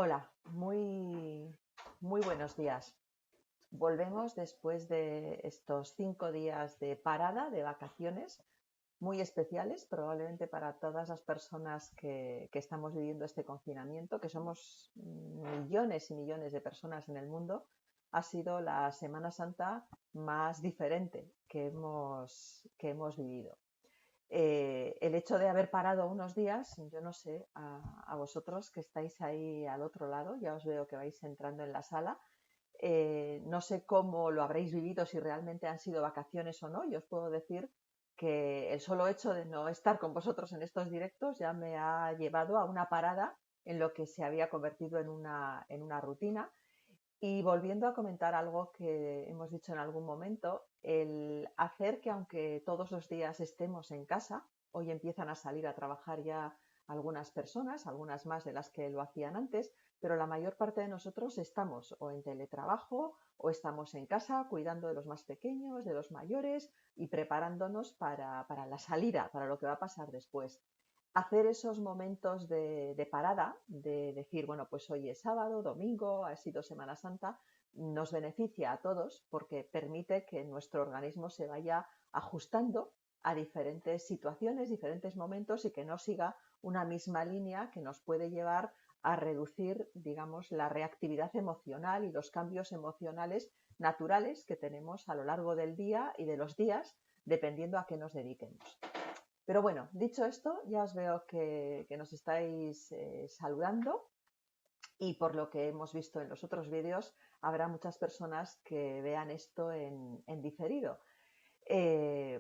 Hola, muy buenos días. Volvemos después de estos 5 días de parada, de vacaciones, muy especiales, probablemente para todas las personas que estamos viviendo este confinamiento, que somos millones y millones de personas en el mundo. Ha sido la Semana Santa más diferente que hemos vivido. El hecho de haber parado unos días, yo no sé, a vosotros que estáis ahí al otro lado, ya os veo que vais entrando en la sala, no sé cómo lo habréis vivido, si realmente han sido vacaciones o no. Yo os puedo decir que el solo hecho de no estar con vosotros en estos directos ya me ha llevado a una parada en lo que se había convertido en una rutina. Y volviendo a comentar algo que hemos dicho en algún momento, el hacer que aunque todos los días estemos en casa, hoy empiezan a salir a trabajar ya algunas personas, algunas más de las que lo hacían antes, pero la mayor parte de nosotros estamos o en teletrabajo o estamos en casa cuidando de los más pequeños, de los mayores y preparándonos para la salida, para lo que va a pasar después. Hacer esos momentos de parada, de decir, bueno, pues hoy es sábado, domingo, ha sido Semana Santa, nos beneficia a todos porque permite que nuestro organismo se vaya ajustando a diferentes situaciones, diferentes momentos y que no siga una misma línea que nos puede llevar a reducir, digamos, la reactividad emocional y los cambios emocionales naturales que tenemos a lo largo del día y de los días, dependiendo a qué nos dediquemos. Pero bueno, dicho esto, ya os veo que nos estáis saludando y por lo que hemos visto en los otros vídeos, habrá muchas personas que vean esto en diferido.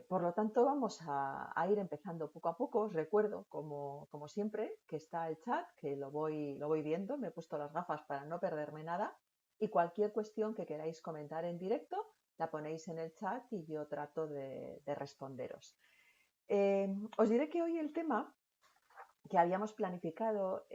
Por lo tanto, vamos a ir empezando poco a poco. Os recuerdo, como siempre, que está el chat, que lo voy viendo. Me he puesto las gafas para no perderme nada. Y cualquier cuestión que queráis comentar en directo, la ponéis en el chat y yo trato de responderos. Os diré que hoy el tema que habíamos planificado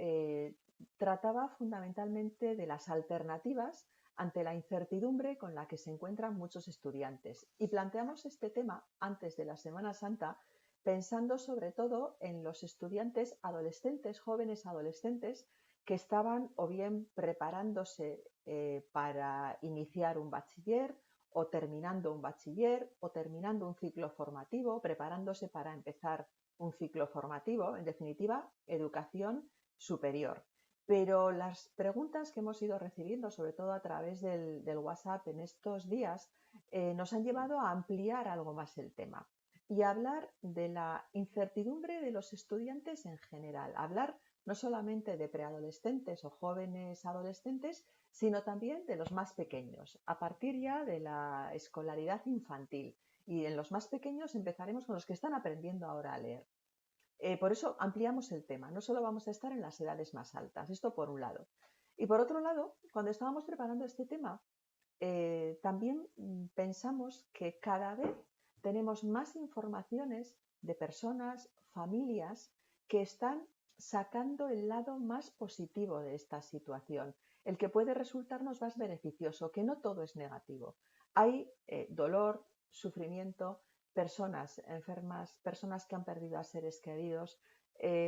trataba fundamentalmente de las alternativas ante la incertidumbre con la que se encuentran muchos estudiantes. Y planteamos este tema antes de la Semana Santa pensando sobre todo en los estudiantes adolescentes, jóvenes adolescentes, que estaban o bien preparándose para iniciar un bachiller o terminando un bachiller o terminando un ciclo formativo, preparándose para empezar un ciclo formativo, en definitiva, educación superior. Pero las preguntas que hemos ido recibiendo, sobre todo a través del WhatsApp en estos días, nos han llevado a ampliar algo más el tema y a hablar de la incertidumbre de los estudiantes en general, hablar no solamente de preadolescentes o jóvenes adolescentes, sino también de los más pequeños, a partir ya de la escolaridad infantil. Y en los más pequeños empezaremos con los que están aprendiendo ahora a leer. Por eso ampliamos el tema, no solo vamos a estar en las edades más altas, esto por un lado. Y por otro lado, cuando estábamos preparando este tema, también pensamos que cada vez tenemos más informaciones de personas, familias, que están sacando el lado más positivo de esta situación, el que puede resultarnos más beneficioso, que no todo es negativo. Hay dolor, sufrimiento, personas enfermas, personas que han perdido a seres queridos,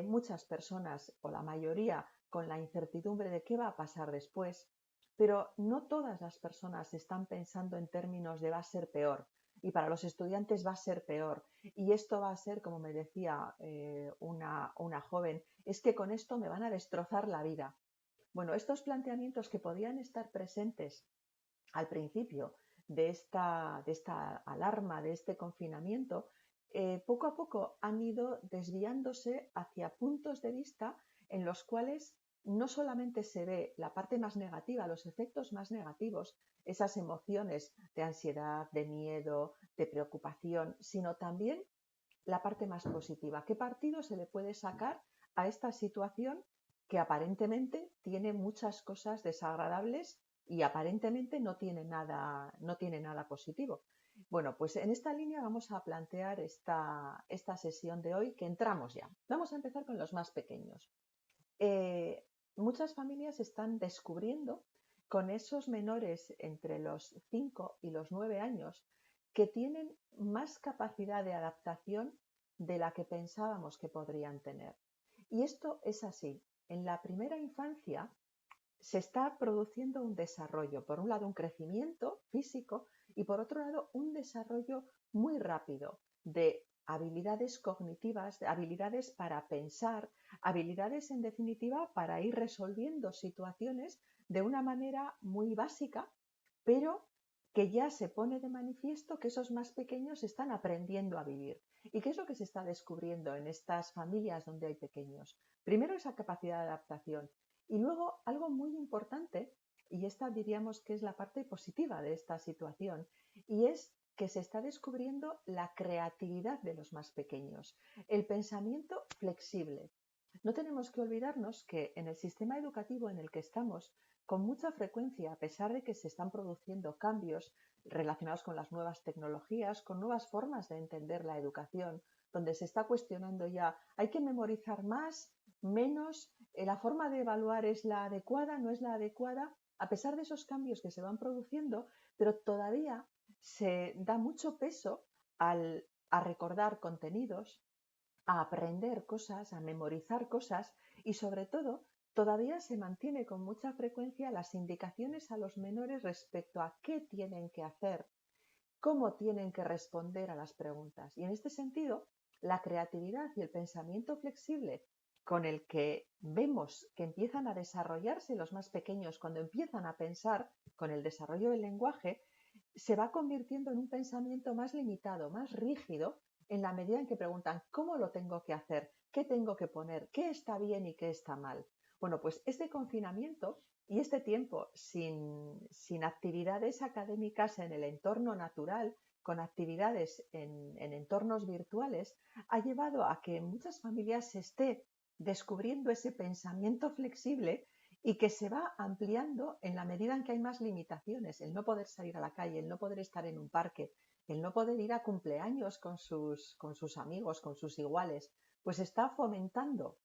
muchas personas o la mayoría con la incertidumbre de qué va a pasar después, pero no todas las personas están pensando en términos de va a ser peor y para los estudiantes va a ser peor y esto va a ser, como me decía una joven, es que con esto me van a destrozar la vida. Bueno, estos planteamientos que podían estar presentes al principio de esta alarma, de este confinamiento, poco a poco han ido desviándose hacia puntos de vista en los cuales no solamente se ve la parte más negativa, los efectos más negativos, esas emociones de ansiedad, de miedo, de preocupación, sino también la parte más positiva. ¿Qué partido se le puede sacar a esta situación que aparentemente tiene muchas cosas desagradables y aparentemente no tiene nada positivo? Bueno, pues en esta línea vamos a plantear esta sesión de hoy que entramos ya. Vamos a empezar con los más pequeños. Muchas familias están descubriendo con esos menores entre los 5 y los 9 años que tienen más capacidad de adaptación de la que pensábamos que podrían tener. Y esto es así. En la primera infancia se está produciendo un desarrollo, por un lado un crecimiento físico y por otro lado un desarrollo muy rápido de habilidades cognitivas, de habilidades para pensar, habilidades en definitiva para ir resolviendo situaciones de una manera muy básica, pero que ya se pone de manifiesto que esos más pequeños están aprendiendo a vivir. ¿Y qué es lo que se está descubriendo en estas familias donde hay pequeños? Primero, esa capacidad de adaptación y luego algo muy importante, y esta diríamos que es la parte positiva de esta situación, y es que se está descubriendo la creatividad de los más pequeños, el pensamiento flexible. No tenemos que olvidarnos que en el sistema educativo en el que estamos, con mucha frecuencia, a pesar de que se están produciendo cambios relacionados con las nuevas tecnologías, con nuevas formas de entender la educación, donde se está cuestionando ya, hay que memorizar más, menos, la forma de evaluar es la adecuada, no es la adecuada, a pesar de esos cambios que se van produciendo, pero todavía se da mucho peso a recordar contenidos, a aprender cosas, a memorizar cosas y sobre todo todavía se mantiene con mucha frecuencia las indicaciones a los menores respecto a qué tienen que hacer, cómo tienen que responder a las preguntas. Y en este sentido, la creatividad y el pensamiento flexible con el que vemos que empiezan a desarrollarse los más pequeños cuando empiezan a pensar con el desarrollo del lenguaje, se va convirtiendo en un pensamiento más limitado, más rígido, en la medida en que preguntan cómo lo tengo que hacer, qué tengo que poner, qué está bien y qué está mal. Bueno, pues este confinamiento y este tiempo sin actividades académicas en el entorno natural, con actividades en entornos virtuales, ha llevado a que en muchas familias se esté descubriendo ese pensamiento flexible y que se va ampliando en la medida en que hay más limitaciones, el no poder salir a la calle, el no poder estar en un parque, el no poder ir a cumpleaños con sus amigos, con sus iguales, pues está fomentando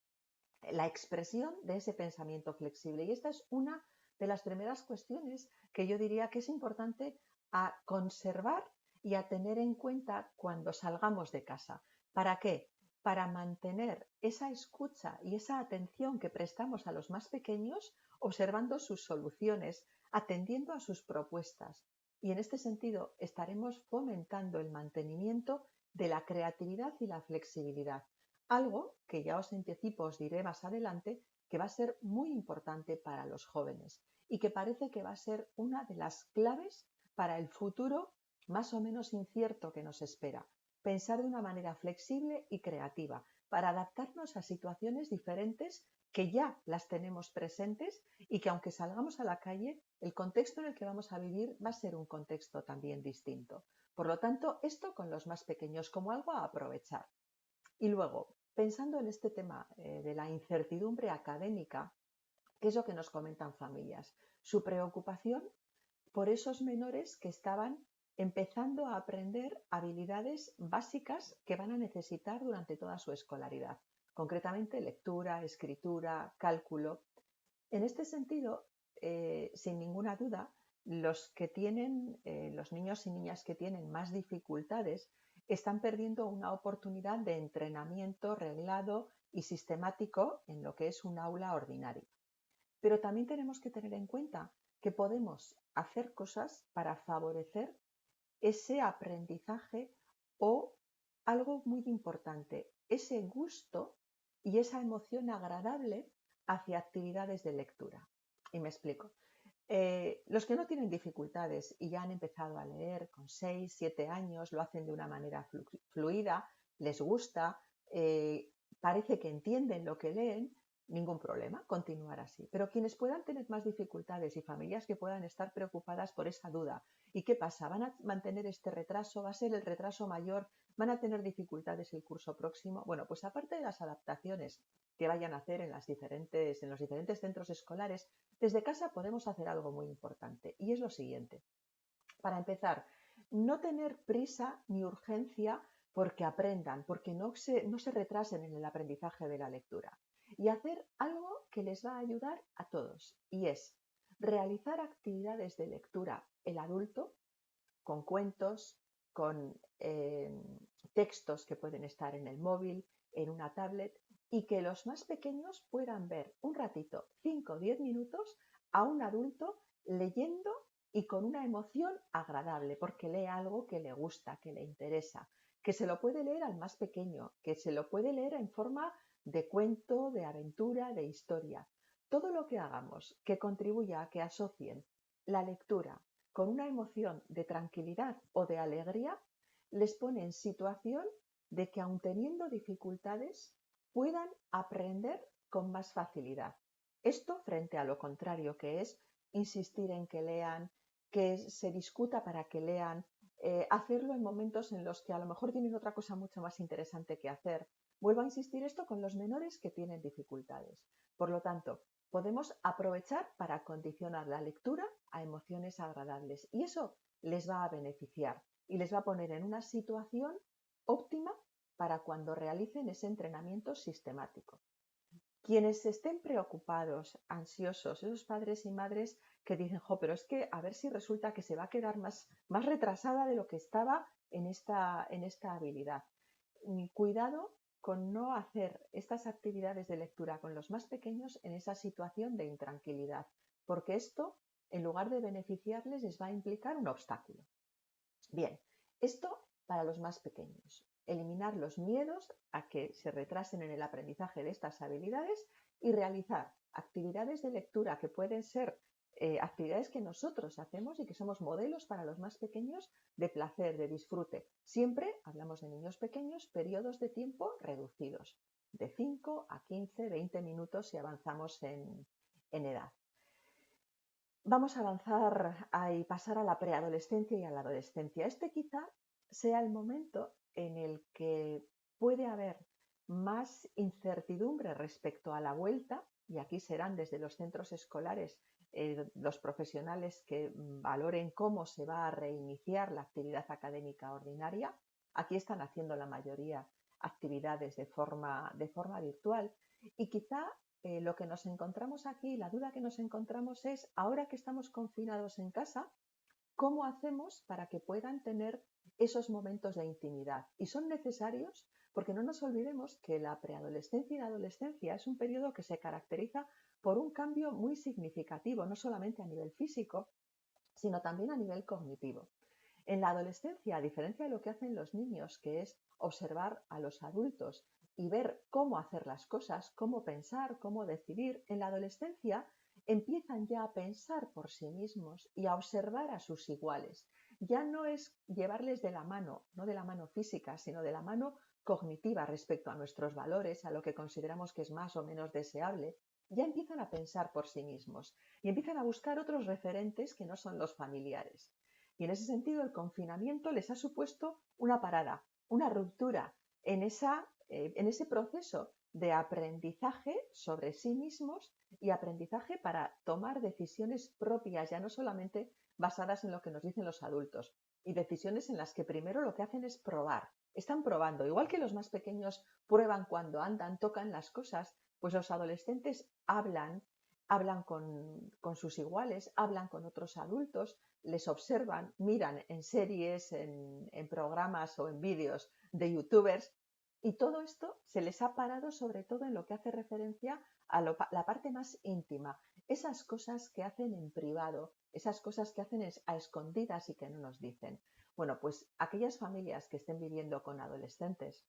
la expresión de ese pensamiento flexible. Y esta es una de las primeras cuestiones que yo diría que es importante a conservar y a tener en cuenta cuando salgamos de casa. ¿Para qué? Para mantener esa escucha y esa atención que prestamos a los más pequeños, observando sus soluciones, atendiendo a sus propuestas. Y en este sentido estaremos fomentando el mantenimiento de la creatividad y la flexibilidad. Algo que ya os anticipo, os diré más adelante, que va a ser muy importante para los jóvenes y que parece que va a ser una de las claves para el futuro más o menos incierto que nos espera. Pensar de una manera flexible y creativa para adaptarnos a situaciones diferentes que ya las tenemos presentes y que aunque salgamos a la calle, el contexto en el que vamos a vivir va a ser un contexto también distinto. Por lo tanto, esto con los más pequeños como algo a aprovechar. Y luego, pensando en este tema de la incertidumbre académica, ¿qué es lo que nos comentan familias? Su preocupación por esos menores que estaban empezando a aprender habilidades básicas que van a necesitar durante toda su escolaridad, concretamente lectura, escritura, cálculo. En este sentido, sin ninguna duda, los niños y niñas que tienen más dificultades están perdiendo una oportunidad de entrenamiento reglado y sistemático en lo que es un aula ordinaria. Pero también tenemos que tener en cuenta que podemos hacer cosas para favorecer ese aprendizaje o algo muy importante, ese gusto y esa emoción agradable hacia actividades de lectura. Y me explico. Los que no tienen dificultades y ya han empezado a leer con 6, 7 años, lo hacen de una manera fluida, les gusta, parece que entienden lo que leen, ningún problema, continuar así. Pero quienes puedan tener más dificultades y familias que puedan estar preocupadas por esa duda, ¿y qué pasa? ¿Van a mantener este retraso? ¿Va a ser el retraso mayor? ¿Van a tener dificultades el curso próximo? Bueno, pues aparte de las adaptaciones que vayan a hacer en los diferentes centros escolares, desde casa podemos hacer algo muy importante y es lo siguiente. Para empezar, no tener prisa ni urgencia porque aprendan, porque no se retrasen en el aprendizaje de la lectura. Y hacer algo que les va a ayudar a todos y es realizar actividades de lectura el adulto con cuentos, con textos que pueden estar en el móvil, en una tablet y que los más pequeños puedan ver un ratito, 5 o 10 minutos, a un adulto leyendo y con una emoción agradable, porque lee algo que le gusta, que le interesa, que se lo puede leer al más pequeño, que se lo puede leer en forma de cuento, de aventura, de historia. Todo lo que hagamos que contribuya a que asocien la lectura con una emoción de tranquilidad o de alegría, les pone en situación de que, aun teniendo dificultades, puedan aprender con más facilidad. Esto frente a lo contrario, que es insistir en que lean, que se discuta para que lean, hacerlo en momentos en los que a lo mejor tienen otra cosa mucho más interesante que hacer. Vuelvo a insistir esto con los menores que tienen dificultades. Por lo tanto, podemos aprovechar para condicionar la lectura a emociones agradables y eso les va a beneficiar y les va a poner en una situación óptima para cuando realicen ese entrenamiento sistemático. Quienes estén preocupados, ansiosos, esos padres y madres que dicen, jo, pero es que a ver si resulta que se va a quedar más retrasada de lo que estaba en esta habilidad. Cuidado con no hacer estas actividades de lectura con los más pequeños en esa situación de intranquilidad, porque esto, en lugar de beneficiarles, les va a implicar un obstáculo. Bien, esto para los más pequeños. Eliminar los miedos a que se retrasen en el aprendizaje de estas habilidades y realizar actividades de lectura que pueden ser actividades que nosotros hacemos y que somos modelos para los más pequeños de placer, de disfrute. Siempre hablamos de niños pequeños, periodos de tiempo reducidos, de 5 a 15, 20 minutos si avanzamos en edad. Vamos a avanzar y pasar a la preadolescencia y a la adolescencia. Este quizá sea el momento en el que puede haber más incertidumbre respecto a la vuelta, y aquí serán desde los centros escolares los profesionales que valoren cómo se va a reiniciar la actividad académica ordinaria. Aquí están haciendo la mayoría actividades de forma virtual y quizá lo que nos encontramos aquí, la duda que nos encontramos es, ahora que estamos confinados en casa, ¿cómo hacemos para que puedan tener esos momentos de intimidad? Y son necesarios porque no nos olvidemos que la preadolescencia y la adolescencia es un periodo que se caracteriza por un cambio muy significativo, no solamente a nivel físico, sino también a nivel cognitivo. En la adolescencia, a diferencia de lo que hacen los niños, que es observar a los adultos y ver cómo hacer las cosas, cómo pensar, cómo decidir, en la adolescencia empiezan ya a pensar por sí mismos y a observar a sus iguales. Ya no es llevarles de la mano, no de la mano física, sino de la mano cognitiva respecto a nuestros valores, a lo que consideramos que es más o menos deseable. Ya empiezan a pensar por sí mismos y empiezan a buscar otros referentes que no son los familiares. Y en ese sentido, el confinamiento les ha supuesto una parada, una ruptura en ese proceso de aprendizaje sobre sí mismos y aprendizaje para tomar decisiones propias, ya no solamente basadas en lo que nos dicen los adultos, y decisiones en las que primero lo que hacen es probar. Están probando, igual que los más pequeños prueban cuando andan, tocan las cosas, pues los adolescentes hablan con sus iguales, hablan con otros adultos, les observan, miran en series, en programas o en vídeos de youtubers, y todo esto se les ha parado sobre todo en lo que hace referencia a la parte más íntima, esas cosas que hacen en privado, esas cosas que hacen a escondidas y que no nos dicen. Bueno, pues aquellas familias que estén viviendo con adolescentes,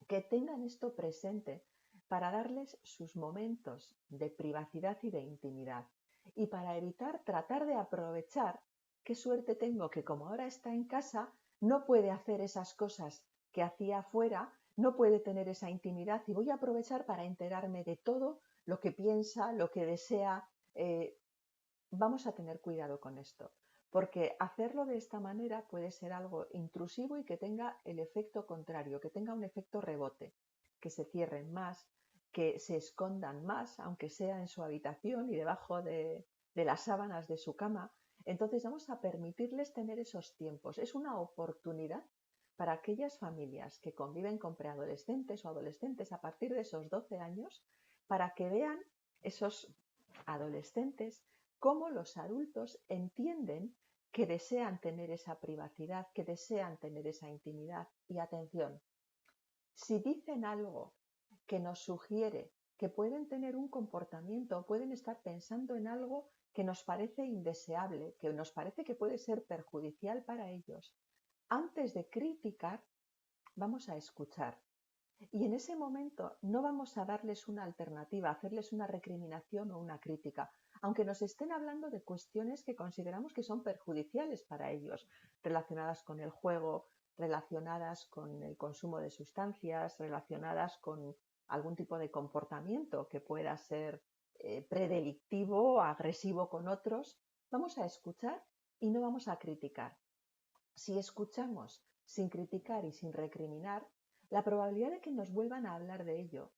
que tengan esto presente para darles sus momentos de privacidad y de intimidad y para evitar tratar de aprovechar qué suerte tengo que como ahora está en casa no puede hacer esas cosas que hacía afuera, no puede tener esa intimidad y voy a aprovechar para enterarme de todo lo que piensa, lo que desea. Vamos a tener cuidado con esto, porque hacerlo de esta manera puede ser algo intrusivo y que tenga el efecto contrario, que tenga un efecto rebote, que se cierren más, que se escondan más, aunque sea en su habitación y debajo de las sábanas de su cama. Entonces vamos a permitirles tener esos tiempos. Es una oportunidad para aquellas familias que conviven con preadolescentes o adolescentes a partir de esos 12 años, para que vean esos adolescentes cómo los adultos entienden que desean tener esa privacidad, que desean tener esa intimidad. Y atención, si dicen algo que nos sugiere que pueden tener un comportamiento, pueden estar pensando en algo que nos parece indeseable, que nos parece que puede ser perjudicial para ellos, antes de criticar, vamos a escuchar. Y en ese momento no vamos a darles una alternativa, hacerles una recriminación o una crítica, aunque nos estén hablando de cuestiones que consideramos que son perjudiciales para ellos, relacionadas con el juego, relacionadas con el consumo de sustancias, relacionadas con algún tipo de comportamiento que pueda ser predelictivo o agresivo con otros. Vamos a escuchar y no vamos a criticar. Si escuchamos sin criticar y sin recriminar, la probabilidad de que nos vuelvan a hablar de ello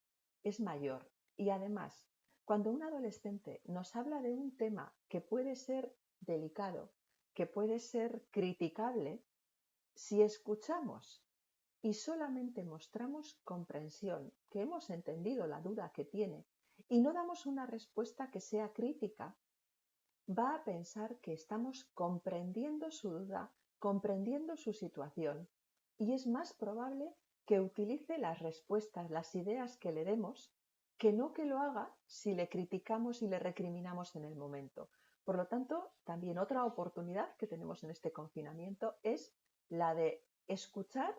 es mayor. Y además, cuando un adolescente nos habla de un tema que puede ser delicado, que puede ser criticable, si escuchamos y solamente mostramos comprensión, que hemos entendido la duda que tiene, y no damos una respuesta que sea crítica, va a pensar que estamos comprendiendo su duda, comprendiendo su situación, y es más probable que utilice las respuestas, las ideas que le demos, que no que lo haga si le criticamos y le recriminamos en el momento. Por lo tanto, también otra oportunidad que tenemos en este confinamiento es la de escuchar,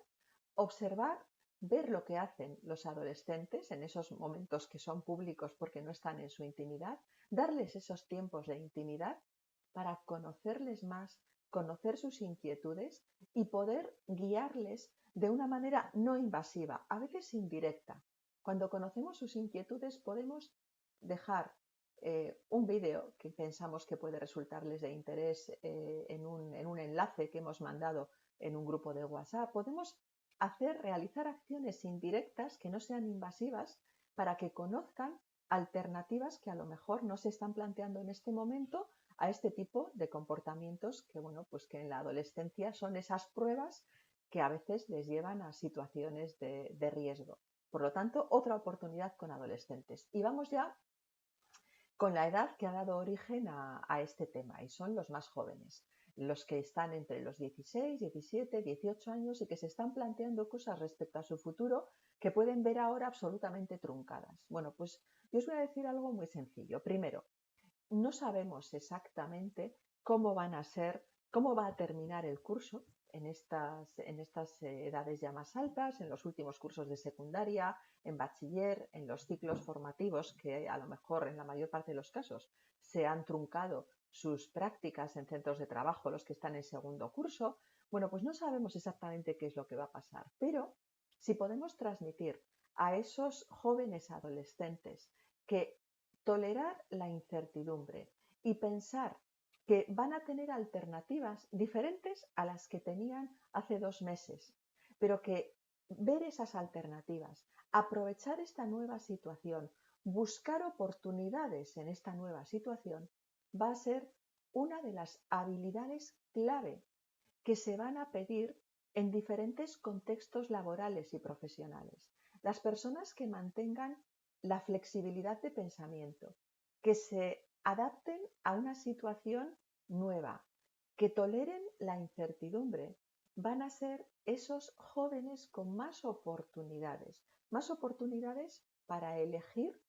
observar, ver lo que hacen los adolescentes en esos momentos que son públicos porque no están en su intimidad, darles esos tiempos de intimidad para conocerles más, conocer sus inquietudes y poder guiarles de una manera no invasiva, a veces indirecta. Cuando conocemos sus inquietudes podemos dejar un vídeo que pensamos que puede resultarles de interés en un enlace que hemos mandado en un grupo de WhatsApp. Podemos realizar acciones indirectas que no sean invasivas para que conozcan alternativas que a lo mejor no se están planteando en este momento a este tipo de comportamientos que, bueno, pues que en la adolescencia son esas pruebas que a veces les llevan a situaciones de riesgo. Por lo tanto, otra oportunidad con adolescentes. Y vamos ya con la edad que ha dado origen a este tema, y son los más jóvenes, los que están entre los 16, 17, 18 años y que se están planteando cosas respecto a su futuro que pueden ver ahora absolutamente truncadas. Bueno, pues yo os voy a decir algo muy sencillo. Primero, no sabemos exactamente cómo van a ser, cómo va a terminar el curso en estas edades ya más altas, en los últimos cursos de secundaria, en bachiller, en los ciclos formativos que a lo mejor en la mayor parte de los casos se han truncado sus prácticas en centros de trabajo, los que están en segundo curso. Bueno, pues no sabemos exactamente qué es lo que va a pasar, pero si podemos transmitir a esos jóvenes adolescentes que tolerar la incertidumbre y pensar que van a tener alternativas diferentes a las que tenían hace 2 meses, pero que ver esas alternativas, aprovechar esta nueva situación, buscar oportunidades en esta nueva situación, va a ser una de las habilidades clave que se van a pedir en diferentes contextos laborales y profesionales. Las personas que mantengan la flexibilidad de pensamiento, que se adapten a una situación nueva, que toleren la incertidumbre, van a ser esos jóvenes con más oportunidades para elegir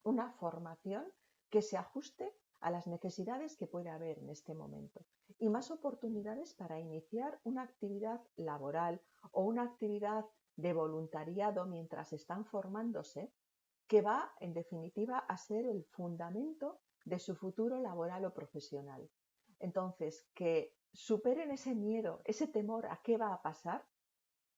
una formación que se ajuste a las necesidades que puede haber en este momento y más oportunidades para iniciar una actividad laboral o una actividad de voluntariado mientras están formándose, que va, en definitiva, a ser el fundamento de su futuro laboral o profesional. Entonces, que superen ese miedo, ese temor a qué va a pasar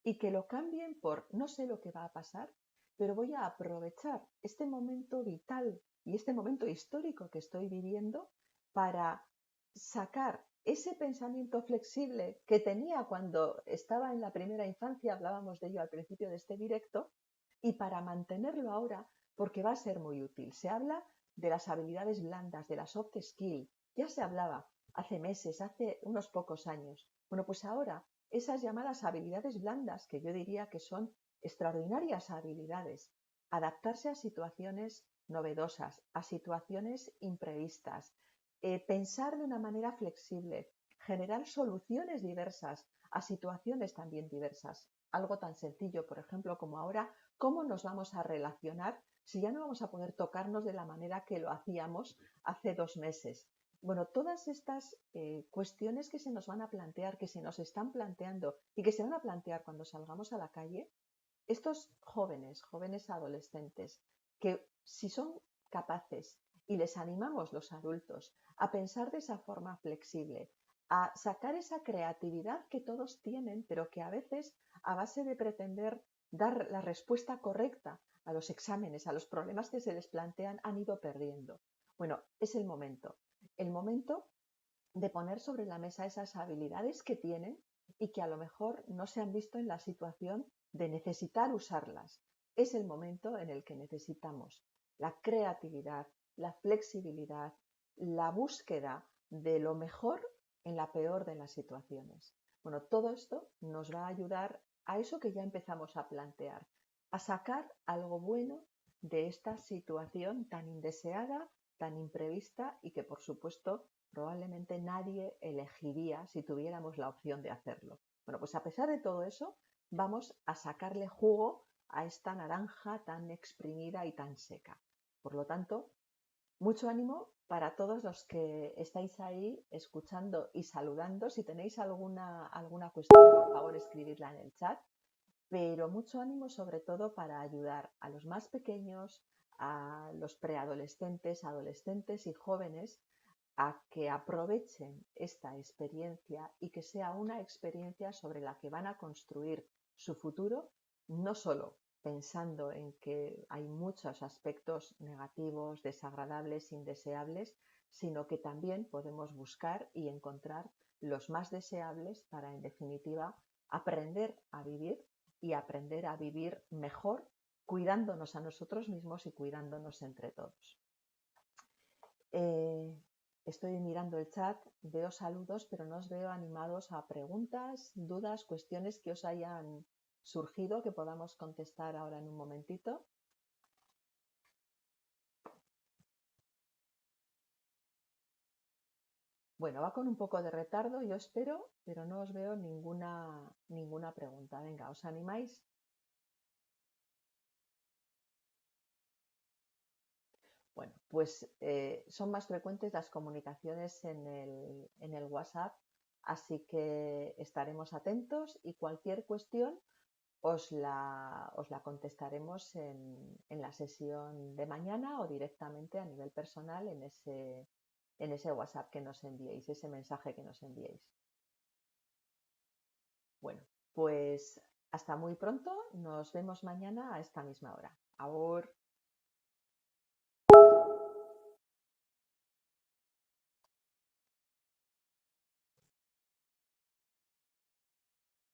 y que lo cambien por no sé lo que va a pasar, pero voy a aprovechar este momento vital y este momento histórico que estoy viviendo para sacar ese pensamiento flexible que tenía cuando estaba en la primera infancia, hablábamos de ello al principio de este directo, y para mantenerlo ahora porque va a ser muy útil. Se habla de las habilidades blandas, de la soft skill. Ya se hablaba hace meses, hace unos pocos años. Bueno, pues ahora esas llamadas habilidades blandas, que yo diría que son extraordinarias habilidades, adaptarse a situaciones novedosas, a situaciones imprevistas, pensar de una manera flexible, generar soluciones diversas a situaciones también diversas. Algo tan sencillo, por ejemplo, como ahora, ¿cómo nos vamos a relacionar si ya no vamos a poder tocarnos de la manera que lo hacíamos hace 2 meses? Bueno, todas estas cuestiones que se nos van a plantear, que se nos están planteando y que se van a plantear cuando salgamos a la calle, estos jóvenes adolescentes, que si son capaces y les animamos los adultos a pensar de esa forma flexible, a sacar esa creatividad que todos tienen, pero que a veces, a base de pretender dar la respuesta correcta a los exámenes, a los problemas que se les plantean, han ido perdiendo. Bueno, es el momento de poner sobre la mesa esas habilidades que tienen y que a lo mejor no se han visto en la situación de necesitar usarlas. Es el momento en el que necesitamos la creatividad, la flexibilidad, la búsqueda de lo mejor en la peor de las situaciones. Bueno, todo esto nos va a ayudar a eso que ya empezamos a plantear, a sacar algo bueno de esta situación tan indeseada, tan imprevista y que, por supuesto, probablemente nadie elegiría si tuviéramos la opción de hacerlo. Bueno, pues a pesar de todo eso, vamos a sacarle jugo a esta naranja tan exprimida y tan seca. Por lo tanto, mucho ánimo para todos los que estáis ahí escuchando y saludando. Si tenéis alguna cuestión, por favor, escribidla en el chat. Pero mucho ánimo sobre todo para ayudar a los más pequeños, a los preadolescentes, adolescentes y jóvenes a que aprovechen esta experiencia y que sea una experiencia sobre la que van a construir su futuro, no solo pensando en que hay muchos aspectos negativos, desagradables, indeseables, sino que también podemos buscar y encontrar los más deseables para, en definitiva, aprender a vivir y aprender a vivir mejor, cuidándonos a nosotros mismos y cuidándonos entre todos. Estoy mirando el chat, veo saludos, pero no os veo animados a preguntas, dudas, cuestiones que os hayan surgido que podamos contestar ahora en un momentito. Bueno, va con un poco de retardo, yo espero, pero no os veo ninguna pregunta. Venga, ¿os animáis? Bueno, pues son más frecuentes las comunicaciones en el WhatsApp, así que estaremos atentos y cualquier cuestión os la contestaremos en la sesión de mañana o directamente a nivel personal en ese WhatsApp que nos enviéis, ese mensaje que nos enviéis. Bueno, pues hasta muy pronto, nos vemos mañana a esta misma hora. Agur.